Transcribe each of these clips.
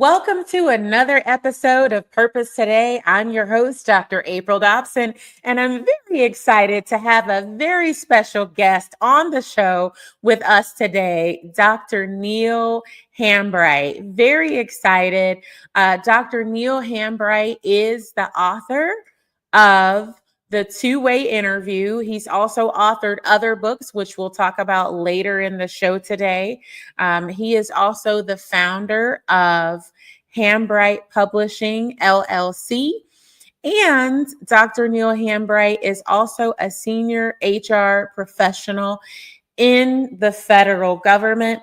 Welcome to another episode of Purpose Today. I'm your host, Dr. April Dobson, and I'm very excited to have a very special guest on the show with us today, Dr. Neal Hambright. Very excited. Dr. Neal Hambright is the author of the two-way interview. He's also authored other books, which we'll talk about later in the show today. He is also the founder of Hambright Publishing, LLC. And Dr. Neal Hambright is also a senior HR professional in the federal government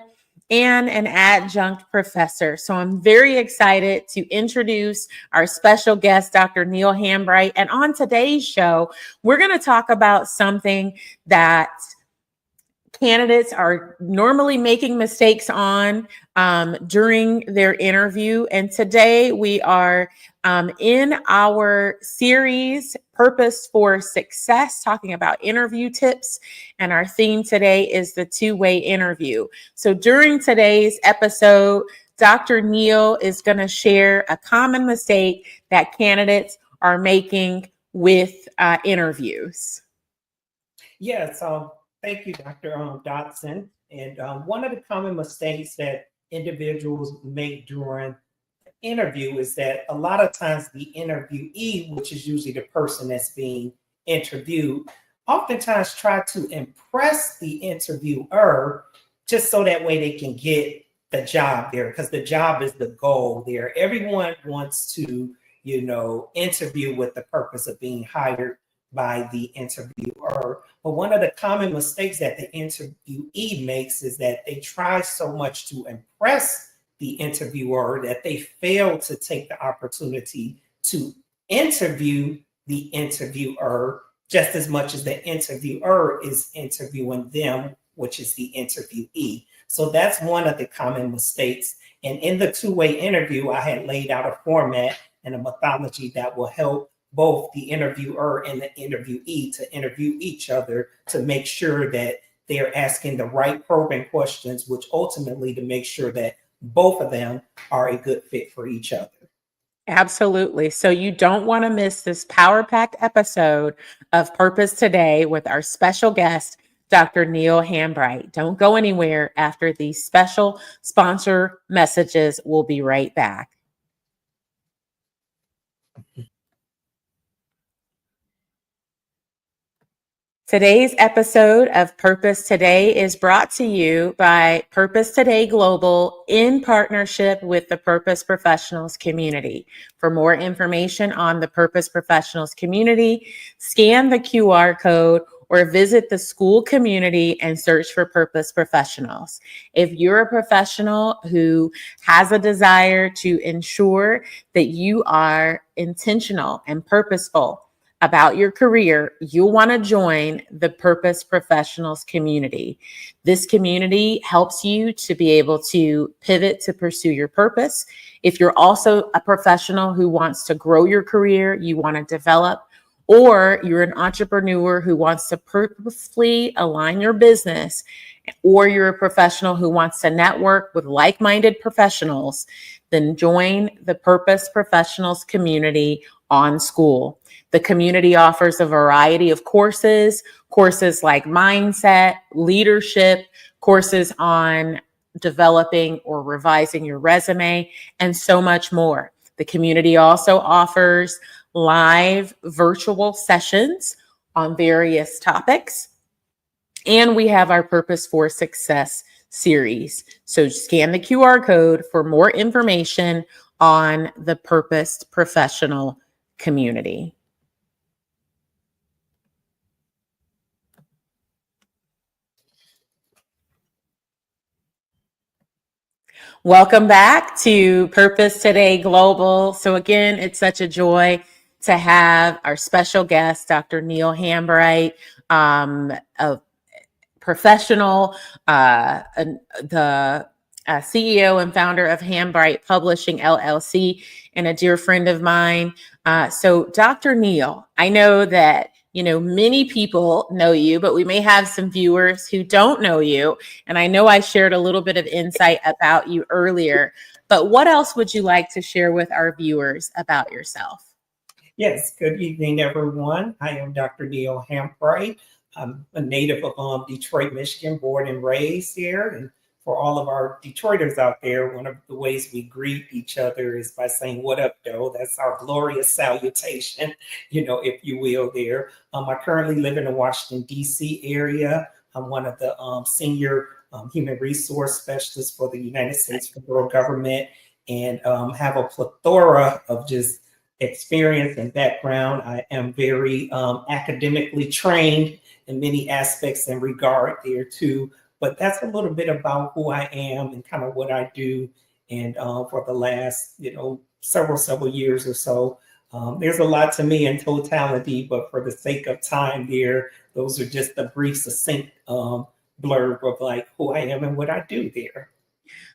and an adjunct professor. So I'm very excited to introduce our special guest, Dr. Neal Hambright. And on today's show, we're going to talk about something that candidates are normally making mistakes on during their interview. And today we are in our series, Purpose for Success, talking about interview tips. And our theme today is the two-way interview. So during today's episode, Dr. Neal is going to share a common mistake that candidates are making with interviews. Yes. Thank you, Dr. Dobson. And one of the common mistakes that individuals make during the interview is that a lot of times the interviewee, which is usually the person that's being interviewed, oftentimes try to impress the interviewer just so that way they can get the job there, because the job is the goal there. Everyone wants to, interview with the purpose of being hired by the interviewer. But one of the common mistakes that the interviewee makes is that they try so much to impress the interviewer that they fail to take the opportunity to interview the interviewer just as much as the interviewer is interviewing them, which is the interviewee. So that's one of the common mistakes. And in the two-way interview, I had laid out a format and a methodology that will help both the interviewer and the interviewee to interview each other to make sure that they're asking the right probing questions, which ultimately to make sure that both of them are a good fit for each other. Absolutely. So you don't want to miss this power-packed episode of Purpose Today with our special guest, Dr. Neal Hambright. Don't go anywhere after these special sponsor messages. We'll be right back. Today's episode of Purpose Today is brought to you by Purpose Today Global in partnership with the Purpose Professionals community. For more information on the Purpose Professionals community, scan the QR code or visit the school community and search for Purpose Professionals. If you're a professional who has a desire to ensure that you are intentional and purposeful about your career, you'll want to join the Purpose Professionals community. This community helps you to be able to pivot to pursue your purpose. If you're also a professional who wants to grow your career, you want to develop, or you're an entrepreneur who wants to purposefully align your business, or you're a professional who wants to network with like-minded professionals, then join the Purpose Professionals community on School. The community offers a variety of courses like mindset, leadership, courses on developing or revising your resume, and so much more. The community also offers live virtual sessions on various topics. And we have our Purpose for Success series. So scan the QR code for more information on the Purpose Professional community. Welcome back to Purpose Today Global. So again, it's such a joy to have our special guest, Dr. Neal Hambright, a professional, the CEO and founder of Hambright Publishing, LLC, and a dear friend of mine. So Dr. Neal, I know that many people know you, but we may have some viewers who don't know you. And I know I shared a little bit of insight about you earlier. But what else would you like to share with our viewers about yourself? Yes, good evening, everyone. I am Dr. Neal Hambright. I'm a native of Detroit, Michigan, born and raised here. And for all of our Detroiters out there, one of the ways we greet each other is by saying, "What up, though?" That's our glorious salutation, if you will, there. I currently live in the Washington, D.C. area. I'm one of the senior human resource specialists for the United States federal government, and have a plethora of just experience and background. I am very academically trained in many aspects in regard there too. But that's a little bit about who I am and kind of what I do. And for the last, several years or so, there's a lot to me in totality. But for the sake of time, there, those are just a brief, succinct blurb of like who I am and what I do there.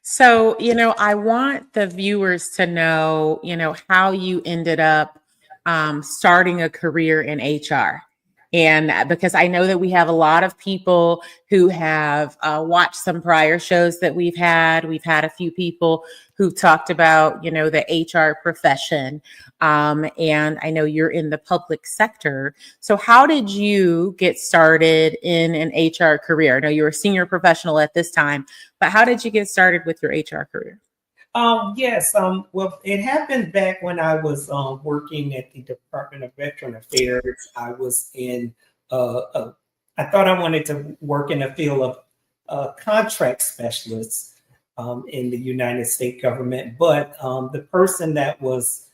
So, I want the viewers to know, how you ended up starting a career in HR. And because I know that we have a lot of people who have watched some prior shows that we've had a few people who've talked about, the HR profession. And I know you're in the public sector. So how did you get started in an HR career? I know you're a senior professional at this time, but how did you get started with your HR career? Yes. Well, it happened back when I was working at the Department of Veteran Affairs. I was in, I thought I wanted to work in the field of contract specialists in the United States government. But the person that was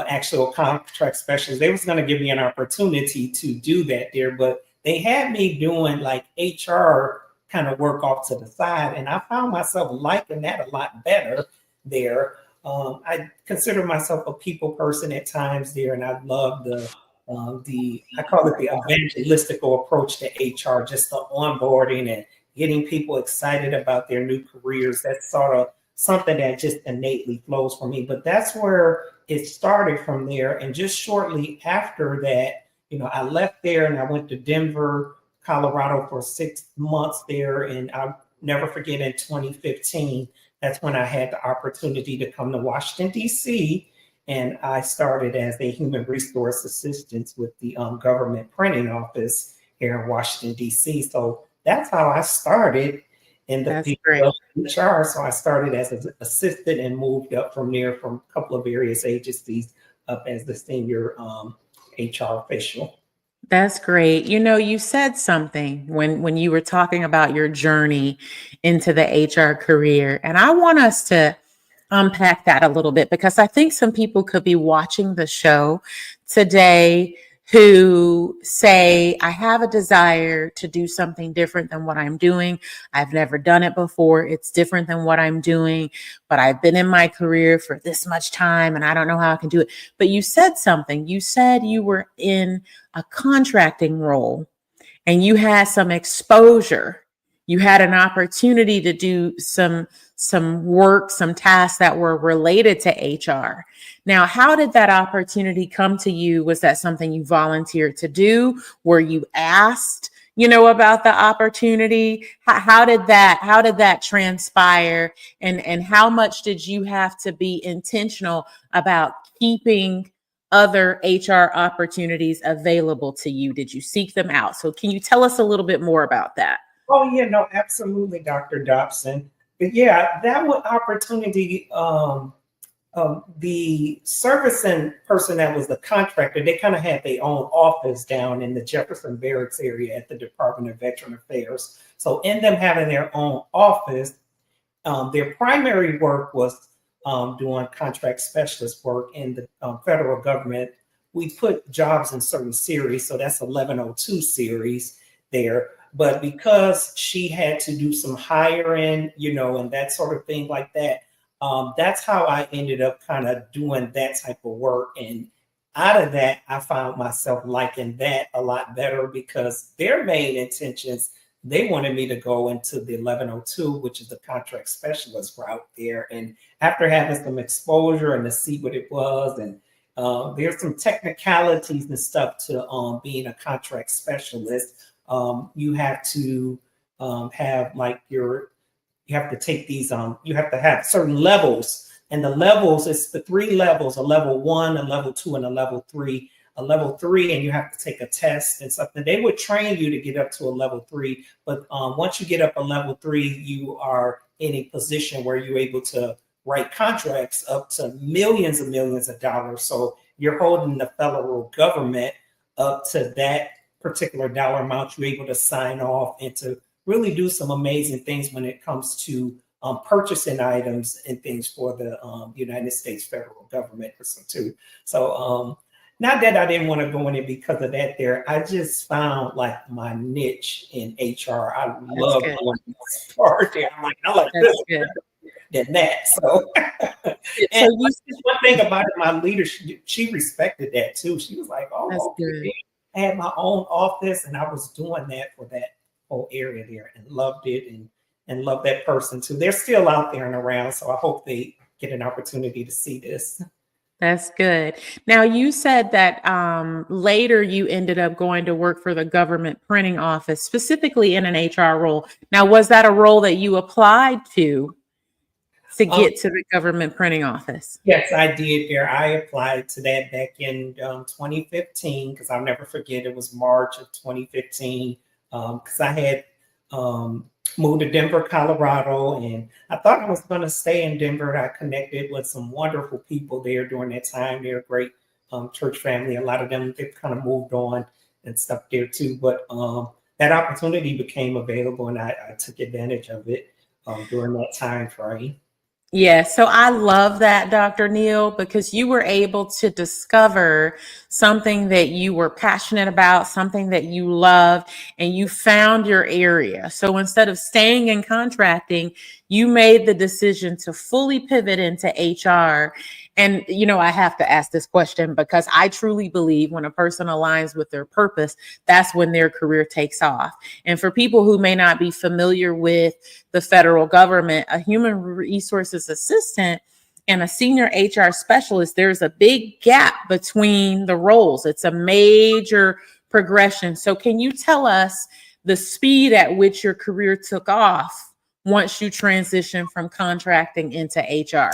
actual contract specialist, they was going to give me an opportunity to do that there. But they had me doing like HR kind of work off to the side. And I found myself liking that a lot better there. I consider myself a people person at times there, and I love I call it the evangelistical approach to HR, just the onboarding and getting people excited about their new careers. That's sort of something that just innately flows for me. But that's where it started from there. And just shortly after that, I left there and I went to Denver, Colorado for 6 months there. And I'll never forget in 2015, that's when I had the opportunity to come to Washington, D.C., and I started as a human resource assistant with the government printing office here in Washington, D.C. So that's how I started in the field of HR. So I started as an assistant and moved up from there from a couple of various agencies up as the senior HR official. That's great. You said something when you were talking about your journey into the HR career, and I want us to unpack that a little bit because I think some people could be watching the show today who say, I have a desire to do something different than what I'm doing. I've never done it before. It's different than what I'm doing, but I've been in my career for this much time and I don't know how I can do it. But you said something. You said you were in a contracting role and you had some exposure. You had an opportunity to do some work, some tasks that were related to HR. Now, how did that opportunity come to you? Was that something you volunteered to do? Were you asked, about the opportunity? How did that transpire? And how much did you have to be intentional about keeping other HR opportunities available to you? Did you seek them out? So can you tell us a little bit more about that? Oh, yeah, no, absolutely, Dr. Dobson. But yeah, that one opportunity, the servicing person that was the contractor, they kind of had their own office down in the Jefferson Barracks area at the Department of Veteran Affairs. So in them having their own office, their primary work was doing contract specialist work in the federal government. We put jobs in certain series, so that's 1102 series there. But because she had to do some hiring, and that sort of thing like that, that's how I ended up kind of doing that type of work. And out of that, I found myself liking that a lot better because their main intentions, they wanted me to go into the 1102, which is the contract specialist route there. And after having some exposure and to see what it was, and there's some technicalities and stuff to being a contract specialist. You have to have like you have to take these you have to have certain levels And the levels, it's the 3 levels, a level 1, a level 2, and a level 3. A level 3, and you have to take a test and something. They would train you to get up to a level 3, but once you get up a level 3, you are in a position where you're able to write contracts up to millions and millions of dollars. So you're holding the federal government up to that particular dollar amount. You're able to sign off and to really do some amazing things when it comes to purchasing items and things for the United States federal government or so too. So not that I didn't want to go in it because of that there. I just found like my niche in HR. I love going this part there. I'm like, I like this than that. So, and one thing about it, my leader, she respected that too. She was like, oh, okay. I had my own office and I was doing that for that whole area there and loved it and loved that person too. They're still out there and around. So I hope they get an opportunity to see this. That's good. Now, you said that later you ended up going to work for the government printing office, specifically in an HR role. Now, was that a role that you applied to get to the government printing office? Yes, I did there. I applied to that back in 2015 because I'll never forget. It was March of 2015 because I had moved to Denver, Colorado, and I thought I was going to stay in Denver. I connected with some wonderful people there during that time. They're a great church family. A lot of them, they've kind of moved on and stuff there too. But that opportunity became available and I took advantage of it during that time frame. Yeah, so I love that, Dr. Neal, because you were able to discover something that you were passionate about, something that you loved, and you found your area. So instead of staying in contracting, you made the decision to fully pivot into HR. And, you know, I have to ask this question because I truly believe when a person aligns with their purpose, that's when their career takes off. And for people who may not be familiar with the federal government, a human resources assistant and a senior HR specialist, there's a big gap between the roles. It's a major progression. So can you tell us the speed at which your career took off once you transitioned from contracting into HR?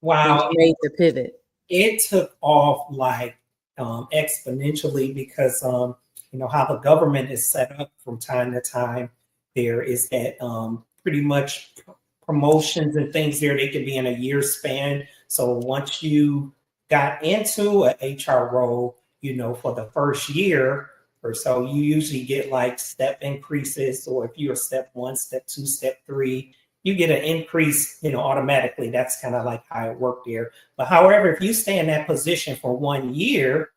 Wow. You made the pivot. It took off like exponentially because, you know, how the government is set up from time to time. There is that pretty much promotions and things there. They could be in a year span. So once you got into an HR role, you know, for the first year or so, you usually get like step increases, or if you're step 1, step 2, step 3, you get an increase, you know, automatically. That's kind of like how it worked there. But however, if you stay in that position for 1 year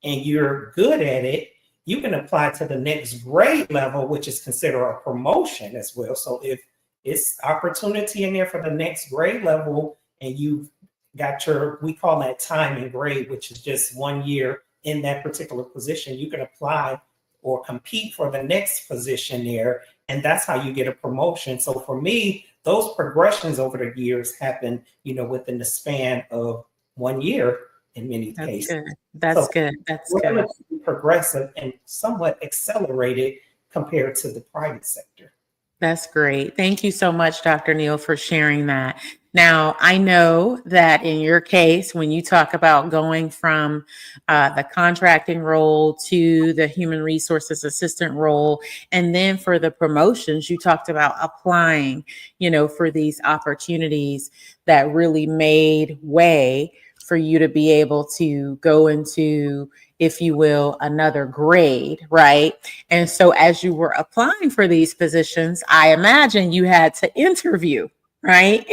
and you're good at it, you can apply to the next grade level, which is considered a promotion as well. So if it's opportunity in there for the next grade level and you've got your, we call that time and grade, which is just 1 year in that particular position, you can apply or compete for the next position there. And that's how you get a promotion. So for me, those progressions over the years happen, you know, within the span of 1 year in many cases. Good. That's good. That's good. Progressive and somewhat accelerated compared to the private sector. That's great. Thank you so much, Dr. Neal, for sharing that. Now, I know that in your case, when you talk about going from the contracting role to the human resources assistant role, and then for the promotions, you talked about applying, you know, for these opportunities that really made way for you to be able to go into, if you will, another grade, right? And so as you were applying for these positions, I imagine you had to interview, right?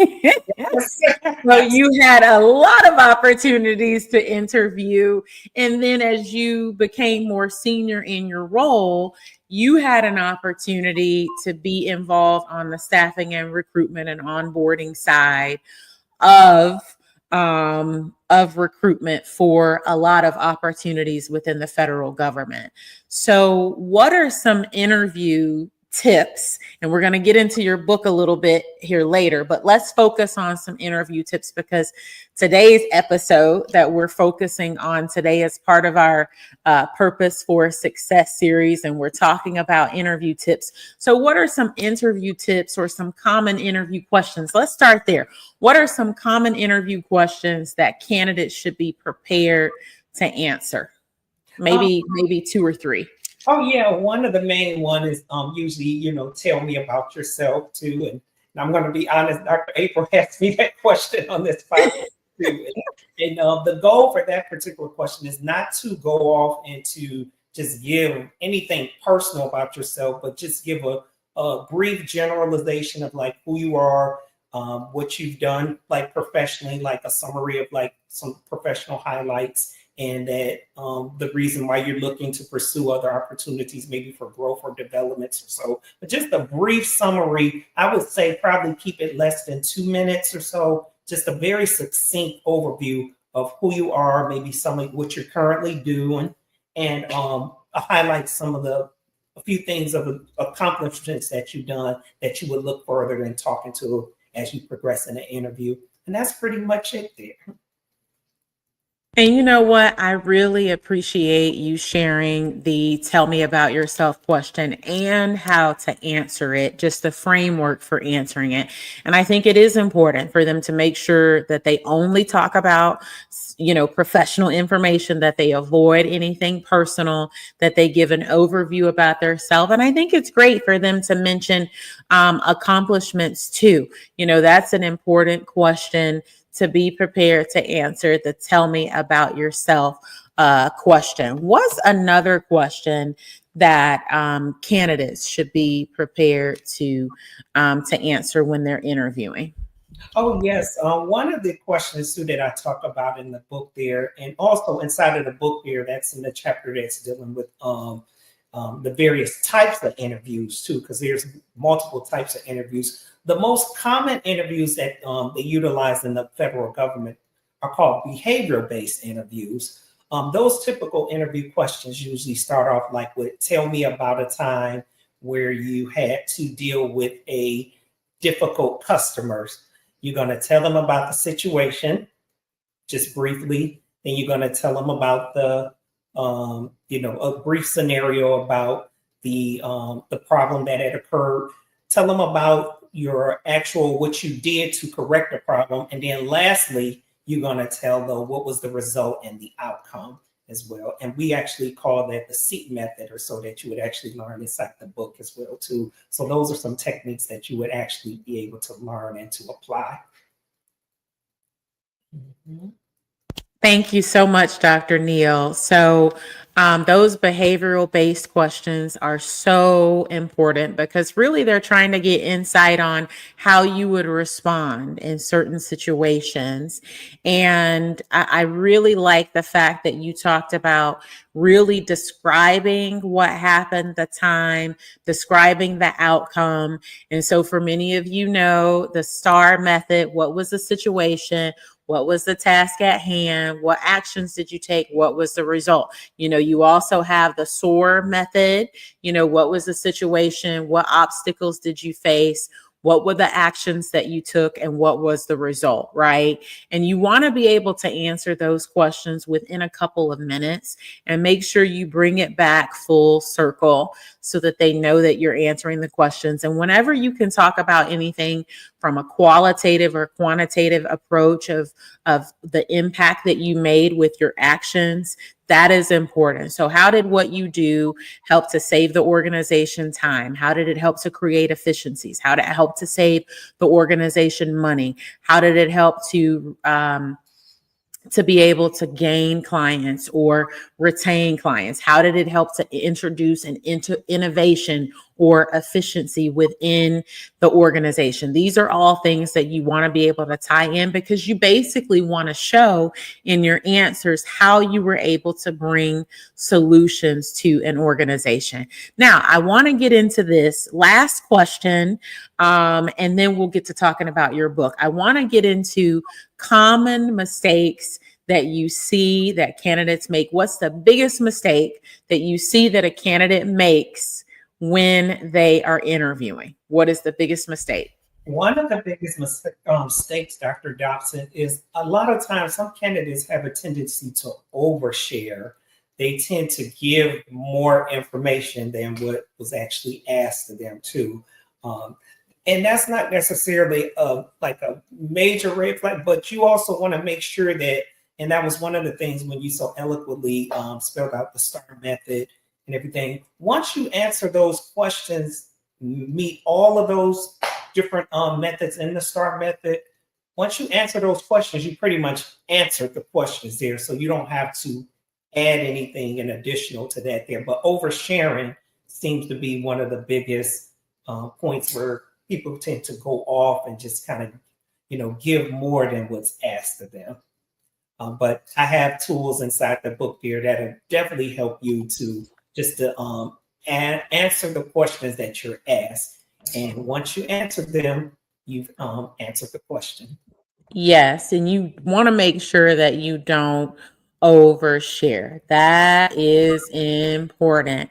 So you had a lot of opportunities to interview. And then as you became more senior in your role, you had an opportunity to be involved on the staffing and recruitment and onboarding side of recruitment for a lot of opportunities within the federal government. So what are some interview tips, and we're going to get into your book a little bit here later, but let's focus on some interview tips, because today's episode that we're focusing on today is part of our Purpose for Success series, and we're talking about interview tips. So what are some interview tips or some common interview questions? Let's start there. What are some common interview questions that candidates should be prepared to answer? Maybe 2 or 3. Oh yeah, one of the main one is usually, tell me about yourself too. And I'm going to be honest, Dr. April asked me that question on this podcast too. And the goal for that particular question is not to go off and to just give anything personal about yourself, but just give a brief generalization of like who you are, what you've done like professionally, like a summary of like some professional highlights, and that the reason why you're looking to pursue other opportunities, maybe for growth or development or so. But just a brief summary, I would say probably keep it less than 2 minutes or so. Just a very succinct overview of who you are, maybe some of what you're currently doing, and highlight some of a few things of accomplishments that you've done that you would look further in talking to as you progress in the interview. And that's pretty much it there. And you know what? I really appreciate you sharing the tell me about yourself question and how to answer it, just the framework for answering it. And I think it is important for them to make sure that they only talk about, professional information, that they avoid anything personal, that they give an overview about themselves. And I think it's great for them to mention accomplishments too. That's an important question to be prepared to answer. The tell me about yourself question. What's another question that candidates should be prepared to answer when they're interviewing? Oh, yes. One of the questions too that I talk about in the book there, and also inside of the book there, that's in the chapter that's dealing with the various types of interviews too, because there's multiple types of interviews. The most common interviews that they utilize in the federal government are called behavioral-based interviews. Those typical interview questions usually start off like with, tell me about a time where you had to deal with a difficult customer. You're going to tell them about the situation, just briefly. Then you're going to tell them about the, a brief scenario about the problem that had occurred. Tell them about your what you did to correct the problem. And then lastly, you're going to tell them what was the result and the outcome as well. And we actually call that the 𝐒𝐔𝐁𝐒𝐑𝐈𝐿 method, or so that you would actually learn inside the book as well too. So those are some techniques that you would actually be able to learn and to apply. Mm-hmm. Thank you so much, Dr. Neal. So those behavioral-based questions are so important, because really they're trying to get insight on how you would respond in certain situations. And I really like the fact that you talked about really describing what happened, the time, describing the outcome. And so for many of you the STAR method, what was the situation? What was the task at hand? What actions did you take? What was the result? You also have the SOAR method. What was the situation? What obstacles did you face? What were the actions that you took, and what was the result, right? And you want to be able to answer those questions within a couple of minutes, and make sure you bring it back full circle so that they know that you're answering the questions. And whenever you can talk about anything from a qualitative or quantitative approach of the impact that you made with your actions, that is important. So how did what you do help to save the organization time? How did it help to create efficiencies? How did it help to save the organization money? How did it help to be able to gain clients or retain clients? How did it help to introduce an innovation or efficiency within the organization? These are all things that you want to be able to tie in, because you basically want to show in your answers how you were able to bring solutions to an organization. Now, I want to get into this last question, and then we'll get to talking about your book. I want to get into common mistakes that you see that candidates make. What's the biggest mistake that you see that a candidate makes when they are interviewing? What is the biggest mistake? One of the biggest mistakes, Dr. Dobson, is a lot of times some candidates have a tendency to overshare. They tend to give more information than what was actually asked of them too. And that's not necessarily like a major red flag, but you also want to make sure that, and that was one of the things when you so eloquently spelled out the STAR method and everything. Once you answer those questions, meet all of those different methods in the STAR method. Once you answer those questions, you pretty much answered the questions there. So you don't have to add anything in additional to that there. But oversharing seems to be one of the biggest points where people tend to go off and just kind of, give more than what's asked of them. But I have tools inside the book there that will definitely help you to just to answer the questions that you're asked. And once you answer them, you've answered the question. Yes, and you want to make sure that you don't overshare. That is important.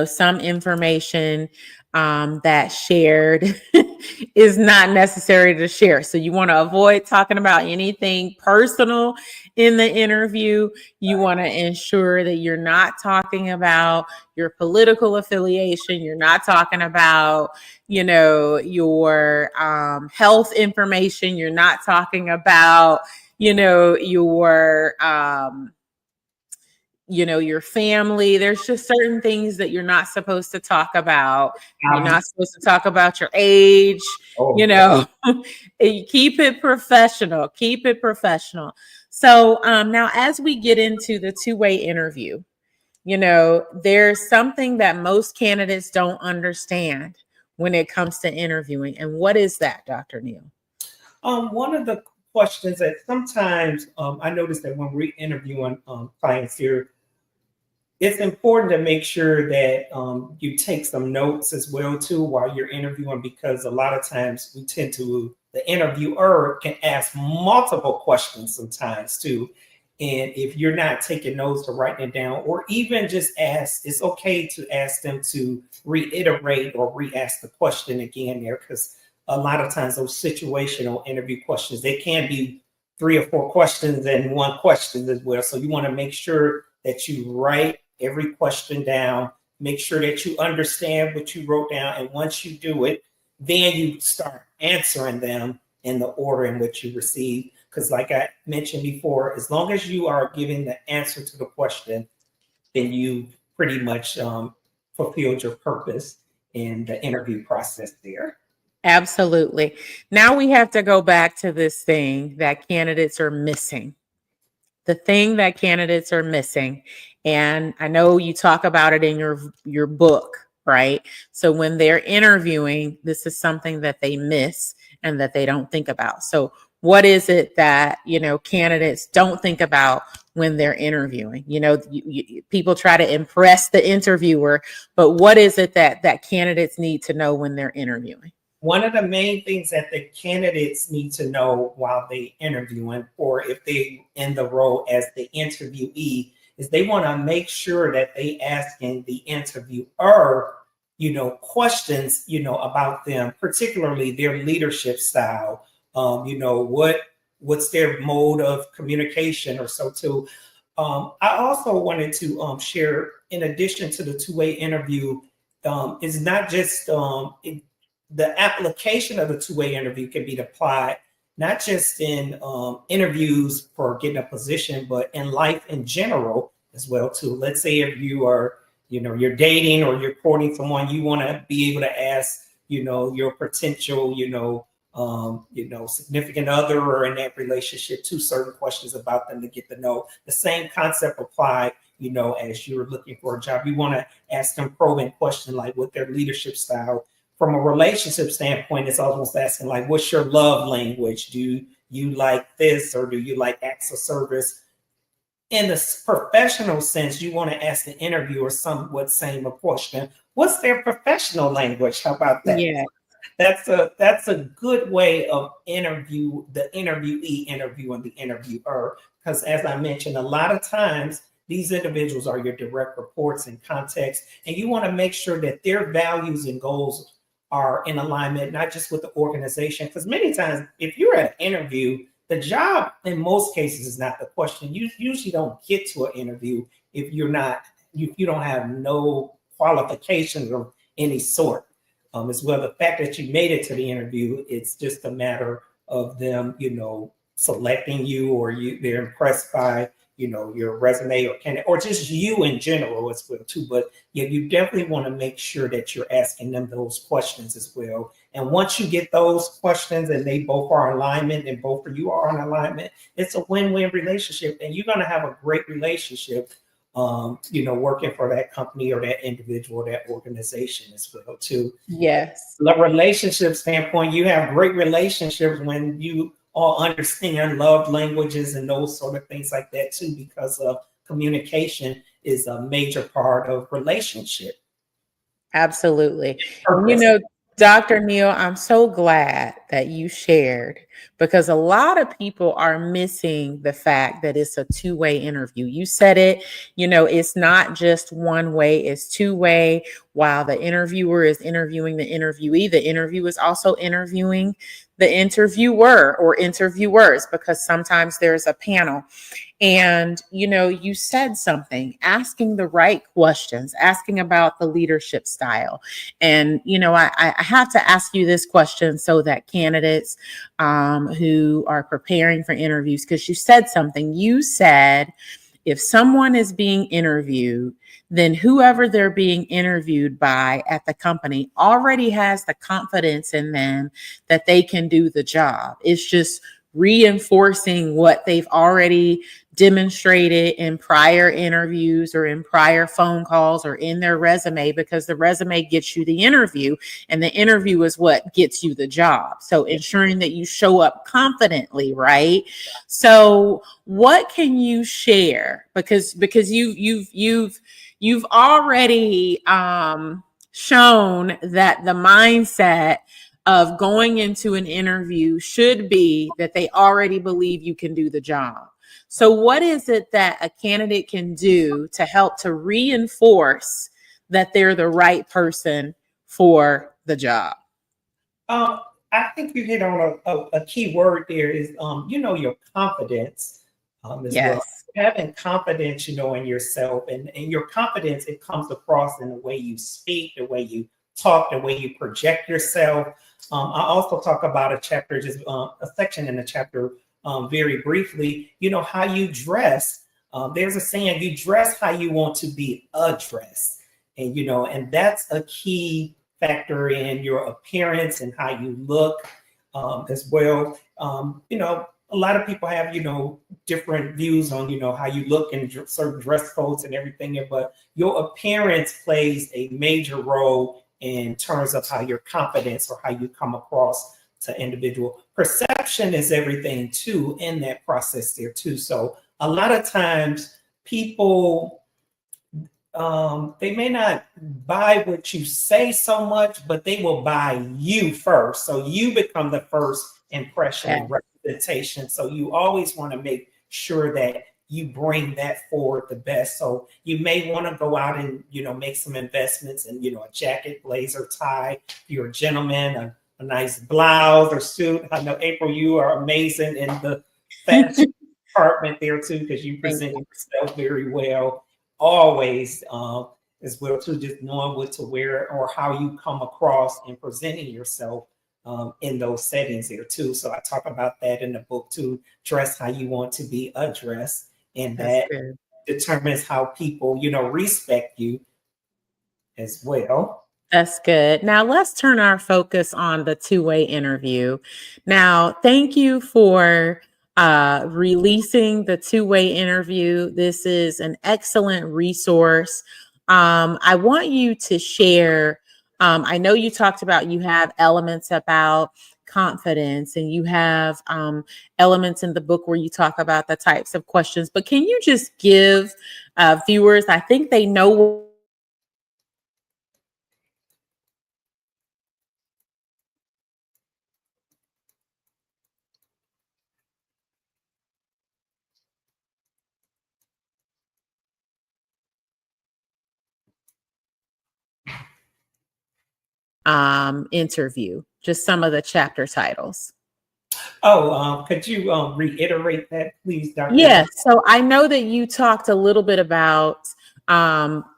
Some information that shared is not necessary to share. So you want to avoid talking about anything personal in the interview. You want to ensure that you're not talking about your political affiliation. You're not talking about, your health information. You're not talking about, your family. There's just certain things that you're not supposed to talk about. You're not supposed to talk about your age, keep it professional, keep it professional. So now as we get into the two-way interview, there's something that most candidates don't understand when it comes to interviewing. And what is that, Dr. Neal? One of the questions that sometimes I notice that when we're interviewing clients here, it's important to make sure that you take some notes as well too while you're interviewing, because a lot of times the interviewer can ask multiple questions sometimes too. And if you're not taking notes or writing it down, or even just ask, it's okay to ask them to reiterate or re-ask the question again there, because a lot of times those situational interview questions, they can be 3 or 4 questions and 1 question as well. So you want to make sure that you write every question down, make sure that you understand what you wrote down. And once you do it, then you start answering them in the order in which you receive. Because like I mentioned before, as long as you are giving the answer to the question, then you pretty much fulfilled your purpose in the interview process there. Absolutely. Now we have to go back to this thing that candidates are missing. The thing that candidates are missing. And I know you talk about it in your book, right? So when they're interviewing, this is something that they miss and that they don't think about. So what is it that, candidates don't think about when they're interviewing? People try to impress the interviewer, but what is it that candidates need to know when they're interviewing? One of the main things that the candidates need to know while they interviewing, or if they in the role as the interviewee, is they want to make sure that they asking the interviewer, questions, about them, particularly their leadership style, what's their mode of communication or so too. I also wanted to share, in addition to the two-way interview, is not just the application of the two-way interview can be applied not just in interviews for getting a position, but in life in general as well too. Let's say if you are, you're dating or you're courting someone, you want to be able to ask, your potential, significant other or in that relationship, 2 certain questions about them to get to know. The same concept applied, as you're looking for a job. You want to ask them probing questions like what their leadership style. From a relationship standpoint, it's almost asking like, what's your love language? Do you like this, or do you like acts of service? In the professional sense, you want to ask the interviewer somewhat same a question. What's their professional language? How about that? Yeah. That's a good way of the interviewee interviewing the interviewer, because as I mentioned, a lot of times these individuals are your direct reports and context, and you want to make sure that their values and goals are in alignment, not just with the organization. Because many times, if you're at an interview, the job in most cases is not the question. You usually don't get to an interview if you're not, you don't have no qualifications of any sort. As well, the fact that you made it to the interview, it's just a matter of them, selecting you, or they're impressed by, your resume or candidate, or just you in general as well too. But yeah, you definitely want to make sure that you're asking them those questions as well. And once you get those questions and they both are in alignment and both of you are in alignment, it's a win-win relationship, and you're going to have a great relationship, working for that company or that individual, that organization as well too. Yes. The relationship standpoint, you have great relationships when you all understand love languages and those sort of things like that too, because of communication is a major part of relationship. Absolutely. Purpose. Dr. Neal, I'm so glad that you shared, because a lot of people are missing the fact that it's a two-way interview. You said it, it's not just one way, it's two-way. While the interviewer is interviewing the interviewee, the interview is also interviewing the interviewer or interviewers, because sometimes there's a panel. And, you said something, asking the right questions, asking about the leadership style. And, I have to ask you this question so that candidates who are preparing for interviews, because you said something, you said, if someone is being interviewed, then whoever they're being interviewed by at the company already has the confidence in them that they can do the job. It's just reinforcing what they've already demonstrated in prior interviews or in prior phone calls or in their resume, because the resume gets you the interview and the interview is what gets you the job. So ensuring that you show up confidently, right? So what can you share? Because you've already shown that the mindset of going into an interview should be that they already believe you can do the job. So what is it that a candidate can do to help to reinforce that they're the right person for the job? I think you hit on a key word there is, your confidence as well. Yes. Having confidence, in yourself, and your confidence, it comes across in the way you speak, the way you talk, the way you project yourself. I also talk about a section in the chapter very briefly, how you dress. There's a saying, you dress how you want to be addressed. And, and that's a key factor in your appearance and how you look as well. A lot of people have, different views on, how you look in certain dress codes and everything, but your appearance plays a major role in terms of how your confidence or how you come across to individual. Perception is everything too in that process there too. So a lot of times people, they may not buy what you say so much, but they will buy you first. So you become the first impression and representation. So you always want to make sure that you bring that forward the best. So you may want to go out and, make some investments in, a jacket, blazer, tie. If you're a gentleman, a nice blouse or suit. I know, April, you are amazing in the fashion department there too, because you present yourself very well. Always as well too, just knowing what to wear or how you come across and presenting yourself in those settings there too. So I talk about that in the book too. Dress how you want to be addressed, and that determines how people, respect you as well. That's good. Now let's turn our focus on the two-way interview. Now, thank you for releasing the two-way interview. This is an excellent resource. I want you to share. I know you talked about you have elements about confidence and you have elements in the book where you talk about the types of questions, but can you just give viewers, I think they know interview? Just some of the chapter titles. Oh, could you reiterate that, please, Dr. Yeah, so I know that you talked a little bit about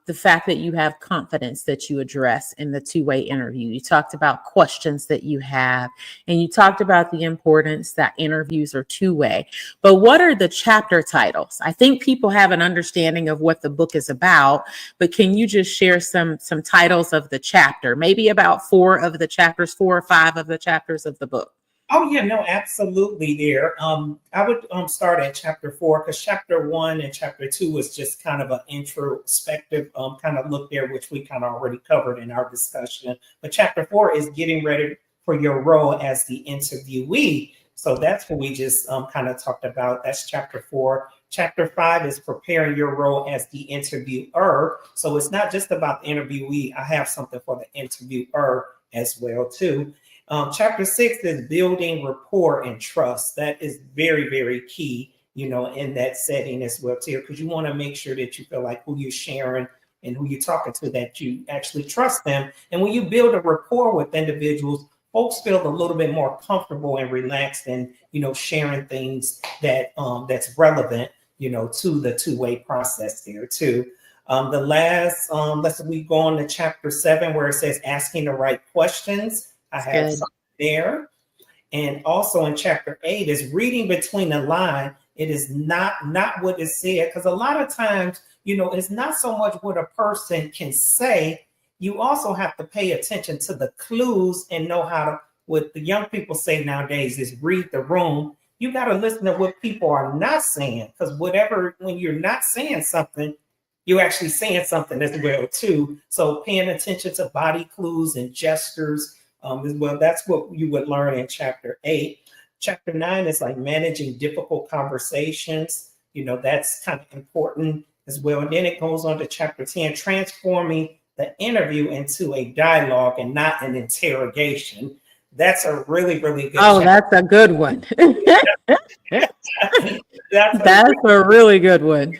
the fact that you have confidence that you address in the two-way interview. You talked about questions that you have, and you talked about the importance that interviews are two-way. But what are the chapter titles? I think people have an understanding of what the book is about, but can you just share some titles of the chapter, maybe about 4 or 5 of the chapters of the book? Oh yeah, no, absolutely there. I would start at chapter 4 because chapter 1 and chapter 2 was just kind of an introspective kind of look there, which we kind of already covered in our discussion. But chapter 4 is getting ready for your role as the interviewee. So that's what we just kind of talked about. That's chapter 4. Chapter 5 is preparing your role as the interviewer. So it's not just about the interviewee. I have something for the interviewer as well too. Chapter 6 is building rapport and trust. That is very, very key, in that setting as well too, because you want to make sure that you feel like who you're sharing and who you're talking to, that you actually trust them. And when you build a rapport with individuals, folks feel a little bit more comfortable and relaxed and, sharing things that that's relevant, to the two-way process there too. The last, we go on to chapter 7 where it says asking the right questions. I have something there. And also in chapter 8 is reading between the line. It is not what is said, because a lot of times, it's not so much what a person can say. You also have to pay attention to the clues and know how to, what the young people say nowadays is read the room. You got to listen to what people are not saying, because when you're not saying something, you're actually saying something as well too. So paying attention to body clues and gestures as well. That's what you would learn in chapter 8. Chapter 9 is like managing difficult conversations. That's kind of important as well. And then it goes on to chapter 10, transforming the interview into a dialogue and not an interrogation. That's a really, really good chapter. That's a good one. That's a really good one.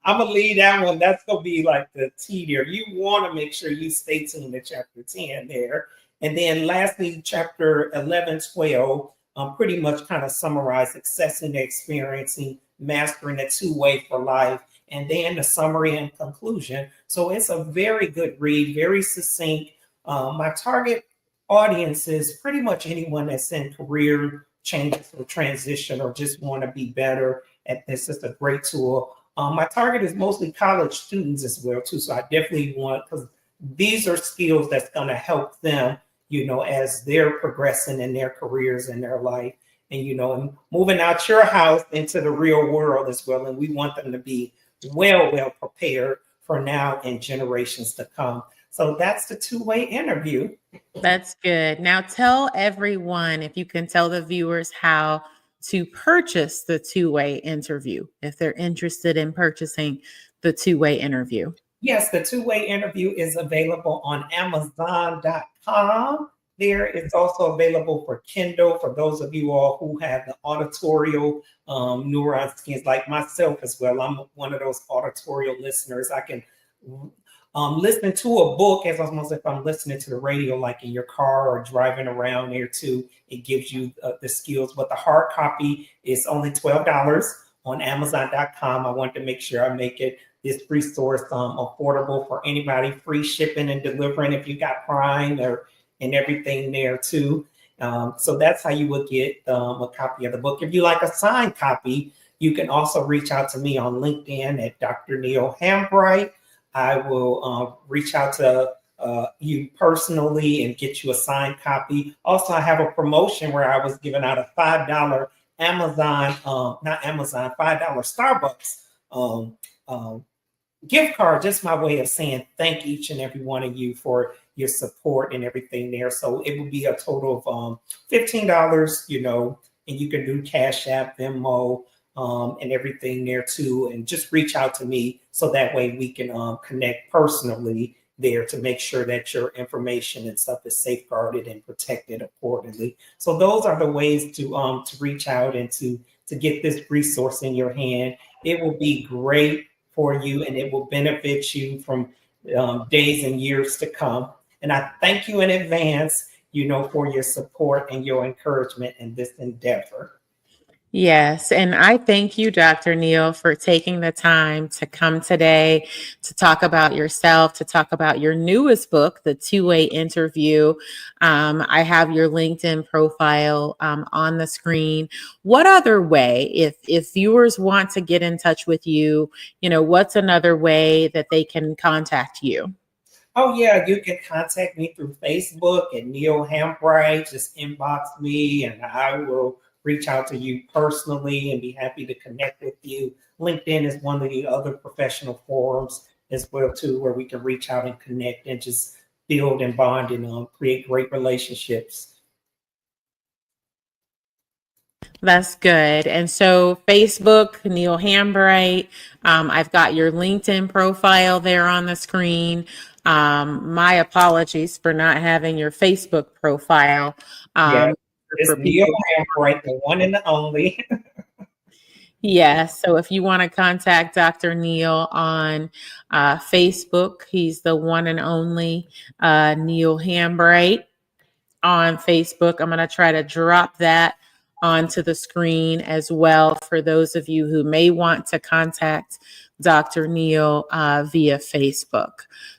I'm going to leave that one. That's going to be like the T there. You want to make sure you stay tuned to chapter 10 there. And then lastly, chapter 11, 12, pretty much kind of summarize accessing the experiencing, mastering the two-way for life, and then the summary and conclusion. So it's a very good read, very succinct. My target audience is pretty much anyone that's in career changes or transition or just want to be better at this. It's a great tool. My target is mostly college students as well too. So I definitely want, because these are skills that's going to help them, as they're progressing in their careers and their life and, and moving out your house into the real world as well. And we want them to be well prepared for now and generations to come. So that's the two-way interview. That's good. Now tell everyone, if you can tell the viewers, how to purchase the two-way interview if they're interested in purchasing the two-way interview. Yes, the two-way interview is available on Amazon.com. There, it's also available for Kindle for those of you all who have the auditorial neuron skins like myself as well. I'm one of those auditorial listeners. I can listen to a book as almost if I'm listening to the radio, like in your car or driving around there too. It gives you the skills, but the hard copy is only $12 on Amazon.com. I want to make sure I make this resource affordable for anybody, free shipping and delivering if you got Prime and everything there too. So that's how you would get a copy of the book. If you like a signed copy, you can also reach out to me on LinkedIn at Dr. Neal Hambright. I will reach out to you personally and get you a signed copy. Also, I have a promotion where I was giving out a $5 $5 Starbucks gift card, just my way of saying thank each and every one of you for your support and everything there. So it would be a total of $15, and you can do Cash App, Venmo, and everything there too. And just reach out to me so that way we can connect personally there to make sure that your information and stuff is safeguarded and protected accordingly. So those are the ways to reach out and to get this resource in your hand. It will be great for you and it will benefit you from days and years to come. And I thank you in advance, for your support and your encouragement in this endeavor. Yes, and I thank you, Dr. Neal, for taking the time to come today to talk about yourself, to talk about your newest book, The Two-Way Interview. I have your LinkedIn profile on the screen. What other way, if viewers want to get in touch with you, what's another way that they can contact you? Oh, yeah, you can contact me through Facebook at Neal Hambright. Just inbox me and I will reach out to you personally and be happy to connect with you. LinkedIn is one of the other professional forums as well, too, where we can reach out and connect and just build and bond and create great relationships. That's good. And so Facebook, Neal Hambright, I've got your LinkedIn profile there on the screen. My apologies for not having your Facebook profile. Yeah, For it's Neal people. Hambright, the one and the only. Yeah, so if you want to contact Dr. Neal on Facebook, he's the one and only Neal Hambright on Facebook. I'm going to try to drop that onto the screen as well for those of you who may want to contact Dr. Neal via Facebook.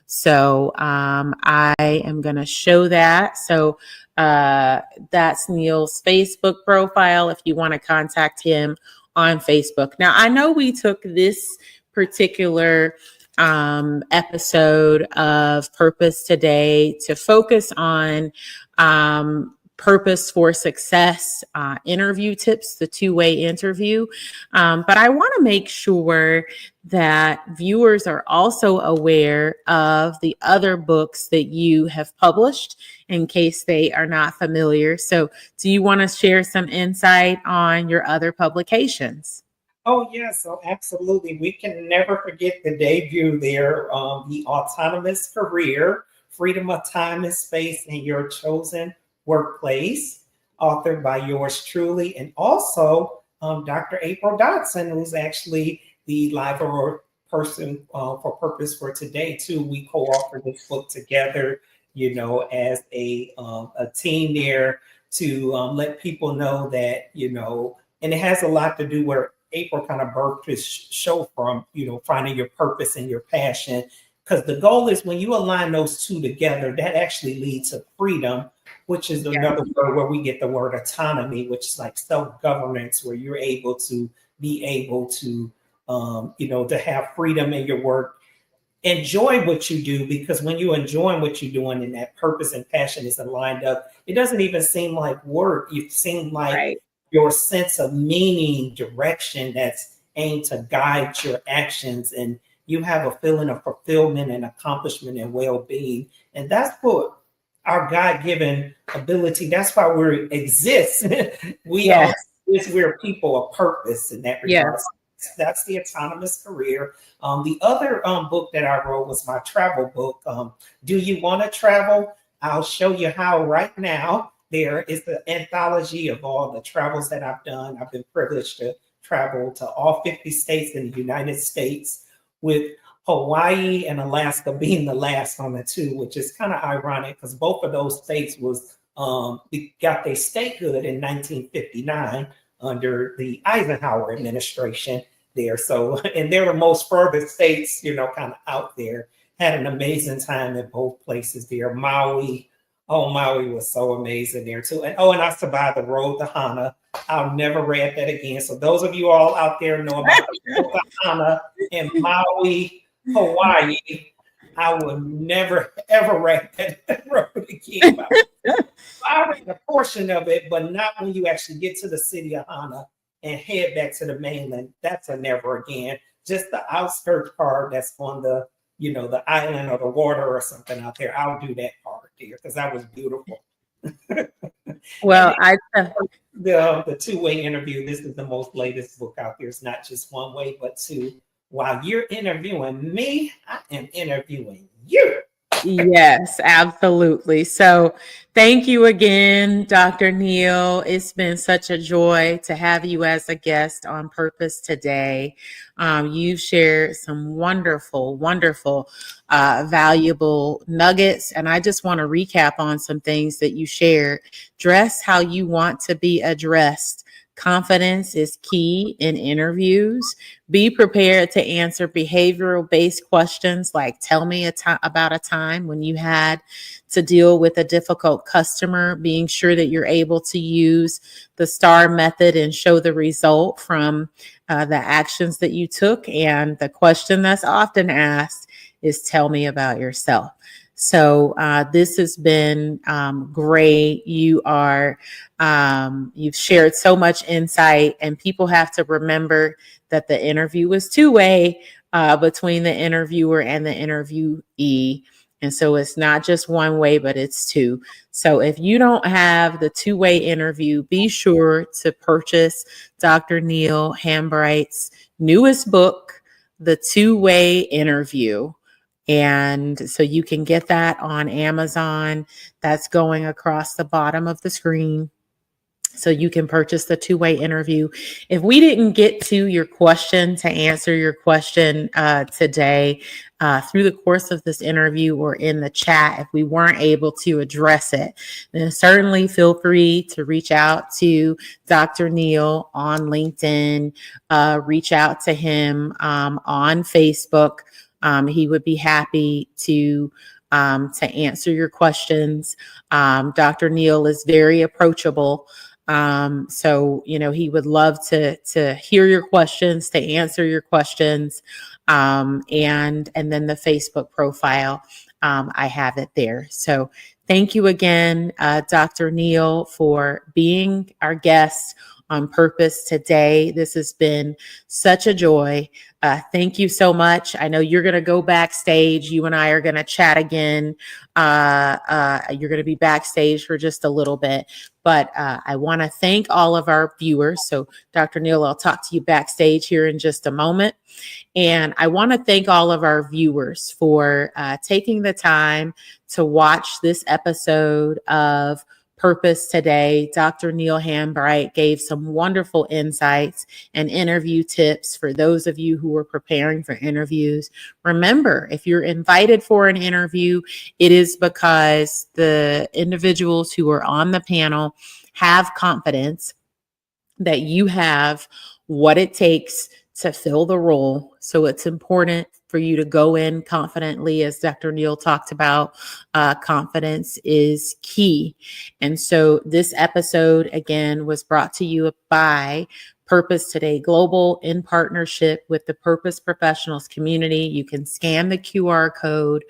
So I am going to show that. So that's Neal's Facebook profile if you want to contact him on Facebook. Now, I know we took this particular episode of Purpose Today to focus on Purpose for Success interview tips, the two-way interview. But I want to make sure that viewers are also aware of the other books that you have published in case they are not familiar. So do you want to share some insight on your other publications? Oh, yes, so absolutely. We can never forget the debut there, The Autonomous Career, Freedom of Time and Space in Your Chosen Workplace, authored by yours truly, and also Dr. April Dobson, who's actually the live person for Purpose for Today, too. We co-authored this book together, as a team there to let people know that, and it has a lot to do where April kind of birthed this show from, finding your purpose and your passion. Because the goal is when you align those two together, that actually leads to freedom, which is another word where we get the word autonomy, which is like self-governance, where you're able to to have freedom in your work. Enjoy what you do, because when you enjoy what you're doing and that purpose and passion is aligned up, it doesn't even seem like work. It seems like your sense of meaning, direction that's aimed to guide your actions, and you have a feeling of fulfillment and accomplishment and well-being. And that's what our God-given ability, that's why we exist. We're people of purpose in that regard. Yes. That's The Autonomous Career. The other book that I wrote was my travel book. Do You Want to Travel? I'll show you how right now. There is the anthology of all the travels that I've done. I've been privileged to travel to all 50 states in the United States, with Hawaii and Alaska being the last on the two, which is kind of ironic because both of those states got their statehood in 1959 under the Eisenhower administration there. So, and they're the most furthest states, kind of out there. Had an amazing time at both places there. Maui was so amazing there too. And I survived the road to Hana. I'll never read that again. So those of you all out there know about the road to Hana in Maui, Hawaii, I will never ever read that road again. I read a portion of it, but not when you actually get to the city of Hana and head back to the mainland. That's a never again. Just the outskirts part that's on the the island or the water or something out there. I'll do that part there because that was beautiful. Well, the two-way interview. This is the most latest book out there. It's not just one way, but two. While you're interviewing me, I am interviewing you. Yes, absolutely. So thank you again, Dr. Neal. It's been such a joy to have you as a guest on Purpose Today. You've shared some wonderful, valuable nuggets. And I just want to recap on some things that you shared. Dress how you want to be addressed. Confidence is key in interviews. Be prepared to answer behavioral based questions like tell me about a time when you had to deal with a difficult customer, being sure that you're able to use the STAR method and show the result from the actions that you took. And the question that's often asked is tell me about yourself. So this has been great. You've shared so much insight, and people have to remember that the interview is two-way between the interviewer and the interviewee. And so it's not just one way, but it's two. So if you don't have the two-way interview, be sure to purchase Dr. Neal Hambright's newest book, The Two-Way Interview. And so you can get that on Amazon. That's going across the bottom of the screen. So you can purchase the two-way interview. If we didn't get to your question, to answer your question today through the course of this interview or in the chat, if we weren't able to address it, then certainly feel free to reach out to Dr. Neal on LinkedIn, reach out to him on Facebook. He would be happy to answer your questions. Dr. Neal is very approachable. So, he would love to hear your questions, to answer your questions. And then the Facebook profile, I have it there. So thank you again, Dr. Neal, for being our guest on Purpose Today. This has been such a joy. Thank you so much. I know you're going to go backstage. You and I are going to chat again. You're going to be backstage for just a little bit, but I want to thank all of our viewers. So Dr. Neal, I'll talk to you backstage here in just a moment. And I want to thank all of our viewers for taking the time to watch this episode of Purpose Today. Dr. Neal Hambright gave some wonderful insights and interview tips for those of you who are preparing for interviews. Remember, if you're invited for an interview, it is because the individuals who are on the panel have confidence that you have what it takes to fill the role. So it's important for you to go in confidently, as Dr. Neal talked about. Confidence is key. And so this episode, again, was brought to you by Purpose Today Global in partnership with the Purpose Professionals community. You can scan the QR code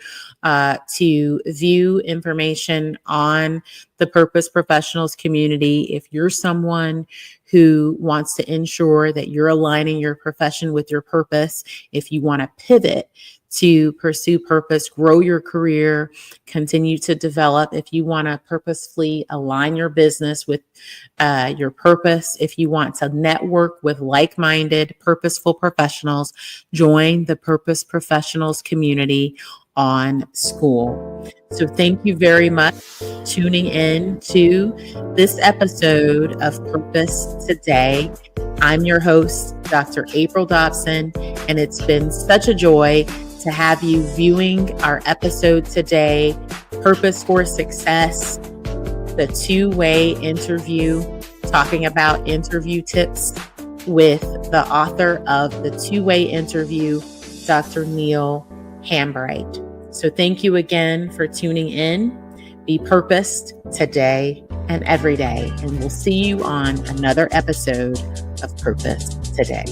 to view information on the Purpose Professionals community. If you're someone who wants to ensure that you're aligning your profession with your purpose, if you want to pivot to pursue purpose, grow your career, continue to develop, if you want to purposefully align your business with your purpose, if you want to network with like-minded, purposeful professionals, join the Purpose Professionals community on School. So thank you very much for tuning in to this episode of Purpose Today. I'm your host, Dr. April Dobson, and it's been such a joy to have you viewing our episode today, Purpose for Success, the two-way interview, talking about interview tips with the author of The Two-Way Interview, Dr. Neal Hambright. So thank you again for tuning in. Be purposed today and every day, and we'll see you on another episode of Purpose Today.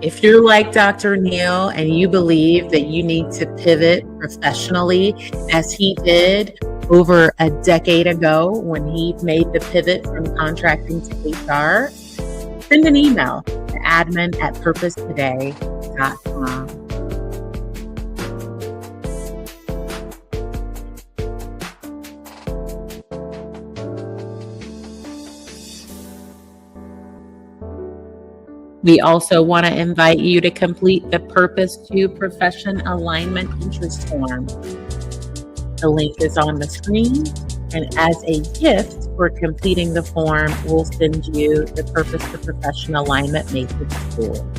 If you're like Dr. Neal and you believe that you need to pivot professionally, as he did over a decade ago when he made the pivot from contracting to HR, send an email to admin@purposetoday.com. We also want to invite you to complete the Purpose to Profession Alignment Interest Form. The link is on the screen, and as a gift for completing the form, we'll send you the Purpose to Profession Alignment Matrix tool.